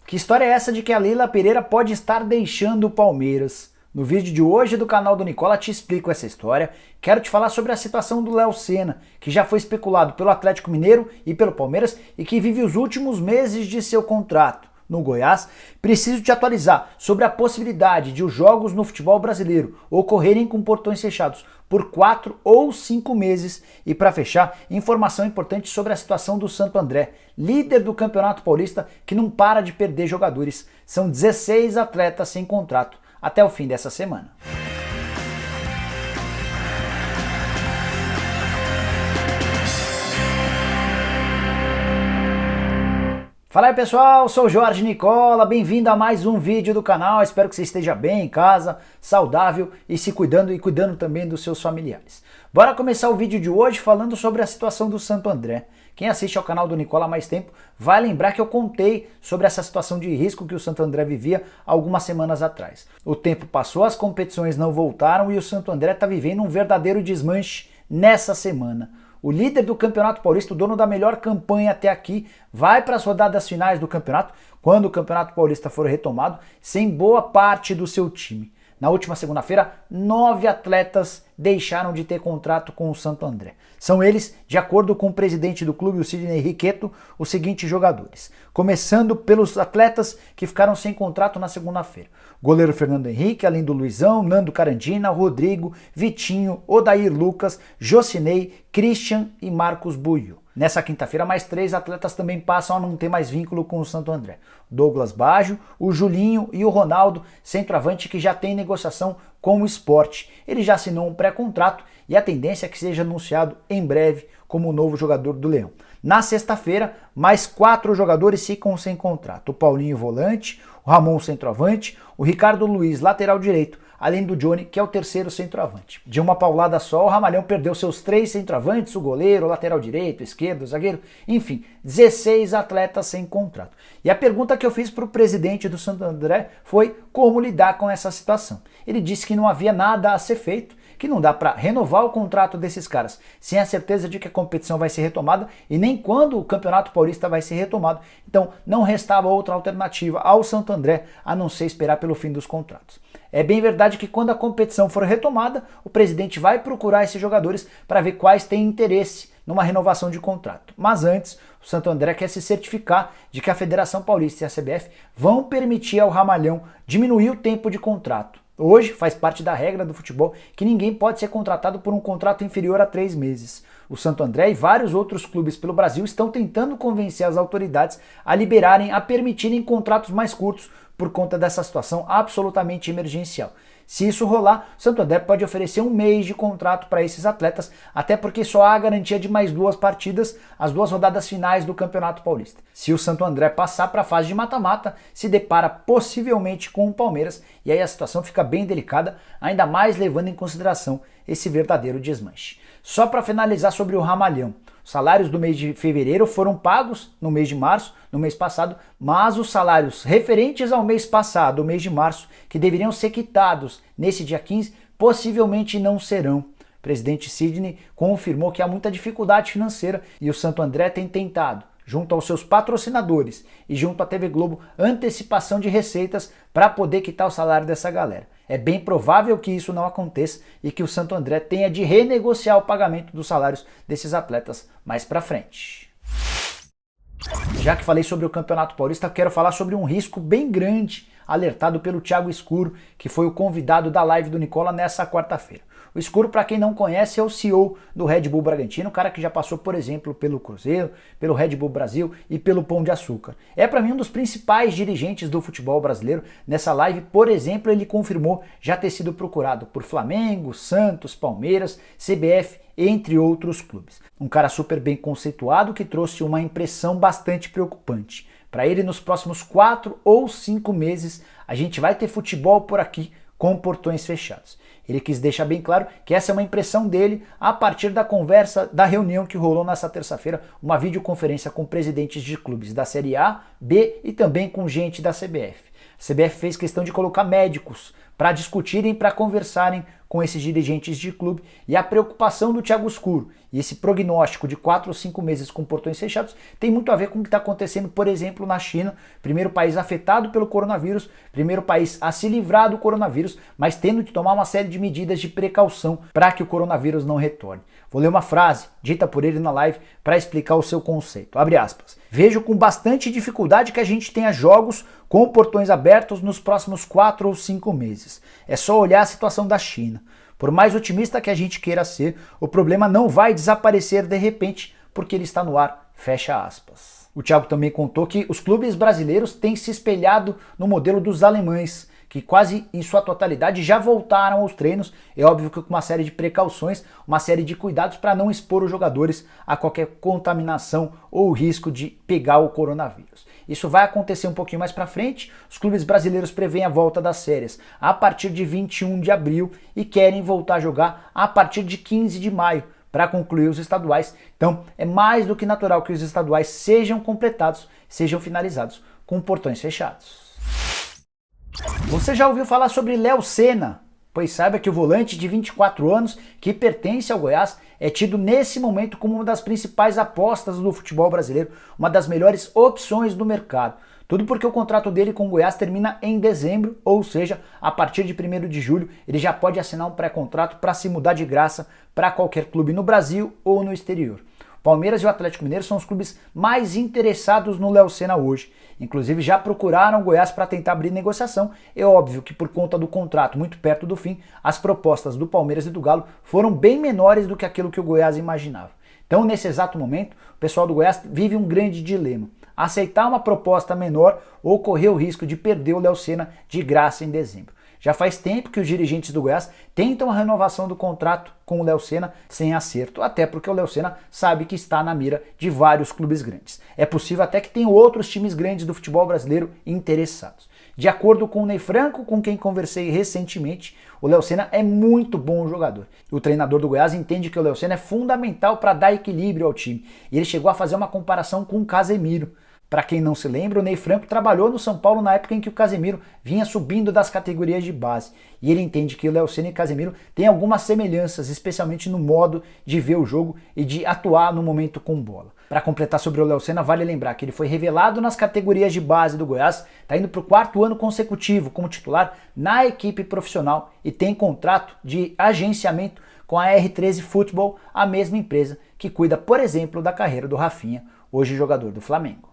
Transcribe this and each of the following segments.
Que história é essa de que a Leila Pereira pode estar deixando o Palmeiras? No vídeo de hoje do canal do Nicola te explico essa história. Quero te falar sobre a situação do Léo Senna, que já foi especulado pelo Atlético Mineiro e pelo Palmeiras e que vive os últimos meses de seu contrato no Goiás. Preciso te atualizar sobre a possibilidade de os jogos no futebol brasileiro ocorrerem com portões fechados por 4 ou 5 meses. E para fechar, informação importante sobre a situação do Santo André, líder do Campeonato Paulista, que não para de perder jogadores. São 16 atletas sem contrato até o fim dessa semana. Fala aí pessoal, sou o Jorge Nicola, bem-vindo a mais um vídeo do canal. Espero que você esteja bem em casa, saudável e se cuidando e cuidando também dos seus familiares. Bora começar o vídeo de hoje falando sobre a situação do Santo André. Quem assiste ao canal do Nicola há mais tempo vai lembrar que eu contei sobre essa situação de risco que o Santo André vivia algumas semanas atrás. O tempo passou, as competições não voltaram e o Santo André está vivendo um verdadeiro desmanche nessa semana. O líder do Campeonato Paulista, o dono da melhor campanha até aqui, vai para as rodadas finais do campeonato, quando o Campeonato Paulista for retomado, sem boa parte do seu time. Na última segunda-feira, 9 atletas deixaram de ter contrato com o Santo André. São eles, de acordo com o presidente do clube, o Sidney Riquetto, os seguintes jogadores. Começando pelos atletas que ficaram sem contrato na segunda-feira. Goleiro Fernando Henrique, além do Luizão, Nando Carandina, Rodrigo, Vitinho, Odair Lucas, Jocinei, Christian e Marcos Buio. Nessa quinta-feira, mais 3 atletas também passam a não ter mais vínculo com o Santo André. Douglas Baggio, o Julinho e o Ronaldo, centroavante que já tem negociação com o Sport. Ele já assinou um pré-contrato e a tendência é que seja anunciado em breve como o novo jogador do Leão. Na sexta-feira, mais 4 jogadores ficam sem contrato. O Paulinho, volante, o Ramon, centroavante, o Ricardo Luiz, lateral direito, além do Johnny, que é o terceiro centroavante. De uma paulada só, o Ramalhão perdeu seus 3 centroavantes, o goleiro, o lateral direito, o esquerdo, o zagueiro, enfim, 16 atletas sem contrato. E a pergunta que eu fiz para o presidente do Santo André foi como lidar com essa situação. Ele disse que não havia nada a ser feito, que não dá para renovar o contrato desses caras sem a certeza de que a competição vai ser retomada e nem quando o Campeonato Paulista vai ser retomado. Então não restava outra alternativa ao Santo André a não ser esperar pelo fim dos contratos. É bem verdade que quando a competição for retomada, o presidente vai procurar esses jogadores para ver quais têm interesse numa renovação de contrato. Mas antes, o Santo André quer se certificar de que a Federação Paulista e a CBF vão permitir ao Ramalhão diminuir o tempo de contrato. Hoje faz parte da regra do futebol que ninguém pode ser contratado por um contrato inferior a 3 meses. O Santo André e vários outros clubes pelo Brasil estão tentando convencer as autoridades a permitirem contratos mais curtos por conta dessa situação absolutamente emergencial. Se isso rolar, o Santo André pode oferecer 1 mês de contrato para esses atletas, até porque só há garantia de mais 2 partidas, as 2 rodadas finais do Campeonato Paulista. Se o Santo André passar para a fase de mata-mata, se depara possivelmente com o Palmeiras, e aí a situação fica bem delicada, ainda mais levando em consideração esse verdadeiro desmanche. Só para finalizar sobre o Ramalhão. Os salários do mês de fevereiro foram pagos no mês de março, no mês passado, mas os salários referentes ao mês passado, o mês de março, que deveriam ser quitados nesse dia 15, possivelmente não serão. O presidente Sidney confirmou que há muita dificuldade financeira e o Santo André tem tentado, junto aos seus patrocinadores e junto à TV Globo, antecipação de receitas para poder quitar o salário dessa galera. É bem provável que isso não aconteça e que o Santo André tenha de renegociar o pagamento dos salários desses atletas mais para frente. Já que falei sobre o Campeonato Paulista, quero falar sobre um risco bem grande alertado pelo Thiago Escuro, que foi o convidado da live do Nicola nessa quarta-feira. O Escuro, para quem não conhece, é o CEO do Red Bull Bragantino, o cara que já passou, por exemplo, pelo Cruzeiro, pelo Red Bull Brasil e pelo Pão de Açúcar. É para mim um dos principais dirigentes do futebol brasileiro. Nessa live, por exemplo, ele confirmou já ter sido procurado por Flamengo, Santos, Palmeiras, CBF, entre outros clubes. Um cara super bem conceituado que trouxe uma impressão bastante preocupante. Para ele, nos próximos 4 ou 5 meses, a gente vai ter futebol por aqui com portões fechados. Ele quis deixar bem claro que essa é uma impressão dele a partir da conversa, da reunião que rolou nessa terça-feira, uma videoconferência com presidentes de clubes da Série A, B e também com gente da CBF. A CBF fez questão de colocar médicos para discutirem, para conversarem com esses dirigentes de clube e a preocupação do Thiago Escuro e esse prognóstico de 4 ou 5 meses com portões fechados tem muito a ver com o que está acontecendo, por exemplo, na China, primeiro país afetado pelo coronavírus, primeiro país a se livrar do coronavírus, mas tendo de tomar uma série de medidas de precaução para que o coronavírus não retorne. Vou ler uma frase dita por ele na live para explicar o seu conceito. Abre aspas. Vejo com bastante dificuldade que a gente tenha jogos com portões abertos nos próximos 4 ou 5 meses. É só olhar a situação da China. Por mais otimista que a gente queira ser, o problema não vai desaparecer de repente porque ele está no ar. Fecha aspas. O Thiago também contou que os clubes brasileiros têm se espelhado no modelo dos alemães, que quase em sua totalidade já voltaram aos treinos, é óbvio que com uma série de precauções, uma série de cuidados para não expor os jogadores a qualquer contaminação ou risco de pegar o coronavírus. Isso vai acontecer um pouquinho mais para frente, os clubes brasileiros preveem a volta das férias a partir de 21 de abril e querem voltar a jogar a partir de 15 de maio, para concluir os estaduais. Então é mais do que natural que os estaduais sejam completados, sejam finalizados com portões fechados. Você já ouviu falar sobre Léo Senna? Pois saiba que o volante de 24 anos, que pertence ao Goiás, é tido nesse momento como uma das principais apostas do futebol brasileiro, uma das melhores opções do mercado. Tudo porque o contrato dele com o Goiás termina em dezembro, ou seja, a partir de 1º de julho ele já pode assinar um pré-contrato para se mudar de graça para qualquer clube no Brasil ou no exterior. Palmeiras e o Atlético Mineiro são os clubes mais interessados no Léo Senna hoje. Inclusive já procuraram o Goiás para tentar abrir negociação. É óbvio que por conta do contrato muito perto do fim, as propostas do Palmeiras e do Galo foram bem menores do que aquilo que o Goiás imaginava. Então nesse exato momento, o pessoal do Goiás vive um grande dilema. Aceitar uma proposta menor ou correr o risco de perder o Léo Senna de graça em dezembro. Já faz tempo que os dirigentes do Goiás tentam a renovação do contrato com o Léo Senna sem acerto, até porque o Léo Senna sabe que está na mira de vários clubes grandes. É possível até que tenham outros times grandes do futebol brasileiro interessados. De acordo com o Ney Franco, com quem conversei recentemente, o Léo Senna é muito bom jogador. O treinador do Goiás entende que o Léo Senna é fundamental para dar equilíbrio ao time. E ele chegou a fazer uma comparação com o Casemiro. Para quem não se lembra, o Ney Franco trabalhou no São Paulo na época em que o Casemiro vinha subindo das categorias de base. E ele entende que o Léo Senna e o Casemiro têm algumas semelhanças, especialmente no modo de ver o jogo e de atuar no momento com bola. Para completar sobre o Léo Senna, vale lembrar que ele foi revelado nas categorias de base do Goiás, está indo para o 4º ano consecutivo como titular na equipe profissional e tem contrato de agenciamento com a R13 Futebol, a mesma empresa que cuida, por exemplo, da carreira do Rafinha, hoje jogador do Flamengo.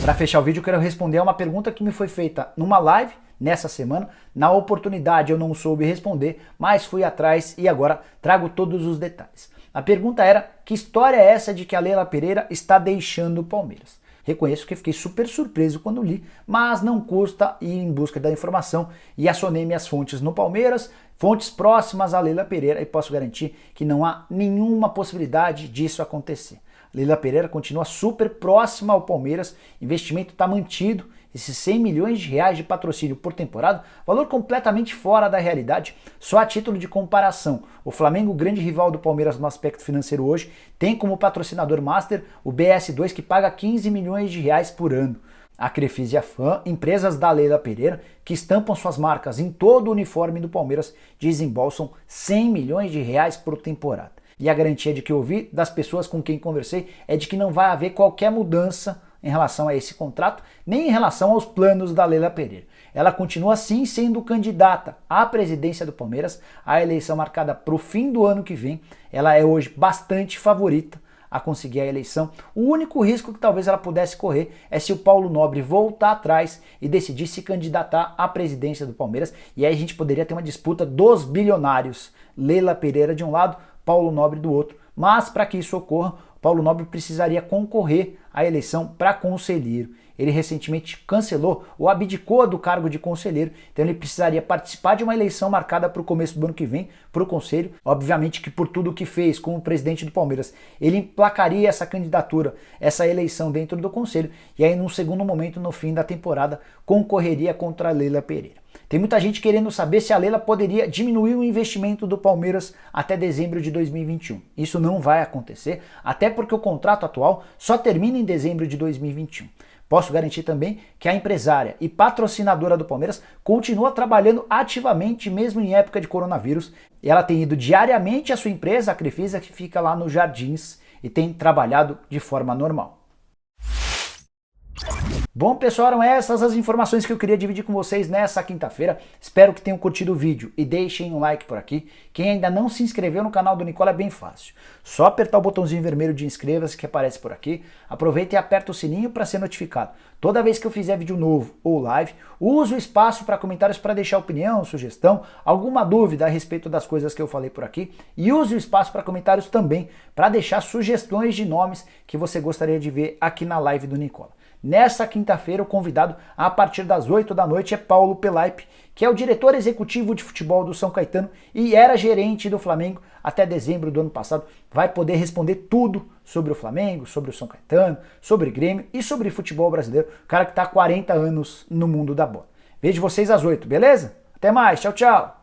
Para fechar o vídeo, eu quero responder a uma pergunta que me foi feita numa live nessa semana. Na oportunidade eu não soube responder, mas fui atrás e agora trago todos os detalhes. A pergunta era: que história é essa de que a Leila Pereira está deixando o Palmeiras? Reconheço que fiquei super surpreso quando li, mas não custa ir em busca da informação e acionei minhas fontes no Palmeiras, fontes próximas a Leila Pereira, e posso garantir que não há nenhuma possibilidade disso acontecer. Leila Pereira continua super próxima ao Palmeiras, investimento está mantido, esses 100 milhões de reais de patrocínio por temporada, valor completamente fora da realidade. Só a título de comparação, o Flamengo, grande rival do Palmeiras no aspecto financeiro hoje, tem como patrocinador master o BS2, que paga 15 milhões de reais por ano. A Crefisa e a FAM, empresas da Leila Pereira, que estampam suas marcas em todo o uniforme do Palmeiras, desembolsam 100 milhões de reais por temporada. E a garantia de que eu ouvi das pessoas com quem conversei é de que não vai haver qualquer mudança em relação a esse contrato, nem em relação aos planos da Leila Pereira. Ela continua sim sendo candidata à presidência do Palmeiras, a eleição marcada para o fim do ano que vem. Ela é hoje bastante favorita a conseguir a eleição. O único risco que talvez ela pudesse correr é se o Paulo Nobre voltar atrás e decidir se candidatar à presidência do Palmeiras, e aí a gente poderia ter uma disputa dos bilionários, Leila Pereira de um lado, Paulo Nobre do outro. Mas para que isso ocorra, Paulo Nobre precisaria concorrer à eleição para conselheiro. Ele recentemente cancelou ou abdicou do cargo de conselheiro, então ele precisaria participar de uma eleição marcada para o começo do ano que vem para o conselho. Obviamente que por tudo o que fez como presidente do Palmeiras, ele emplacaria essa candidatura, essa eleição dentro do conselho, e aí num segundo momento, no fim da temporada, concorreria contra a Leila Pereira. Tem muita gente querendo saber se a Leila poderia diminuir o investimento do Palmeiras até dezembro de 2021. Isso não vai acontecer, até porque o contrato atual só termina em dezembro de 2021. Posso garantir também que a empresária e patrocinadora do Palmeiras continua trabalhando ativamente mesmo em época de coronavírus. Ela tem ido diariamente à sua empresa, a Crefisa, que fica lá nos Jardins, e tem trabalhado de forma normal. Bom, pessoal, eram essas as informações que eu queria dividir com vocês nessa quinta-feira. Espero que tenham curtido o vídeo e deixem um like por aqui. Quem ainda não se inscreveu no canal do Nicola é bem fácil. Só apertar o botãozinho vermelho de inscreva-se que aparece por aqui. Aproveita e aperta o sininho para ser notificado. Toda vez que eu fizer vídeo novo ou live, use o espaço para comentários para deixar opinião, sugestão, alguma dúvida a respeito das coisas que eu falei por aqui. E use o espaço para comentários também para deixar sugestões de nomes que você gostaria de ver aqui na live do Nicola. Nessa quinta-feira, o convidado a partir das 8 da noite é Paulo Pelaipe, que é o diretor executivo de futebol do São Caetano e era gerente do Flamengo até dezembro do ano passado. Vai poder responder tudo sobre o Flamengo, sobre o São Caetano, sobre Grêmio e sobre futebol brasileiro. O cara que está há 40 anos no mundo da bola. Vejo vocês às 8, beleza? Até mais, tchau, tchau!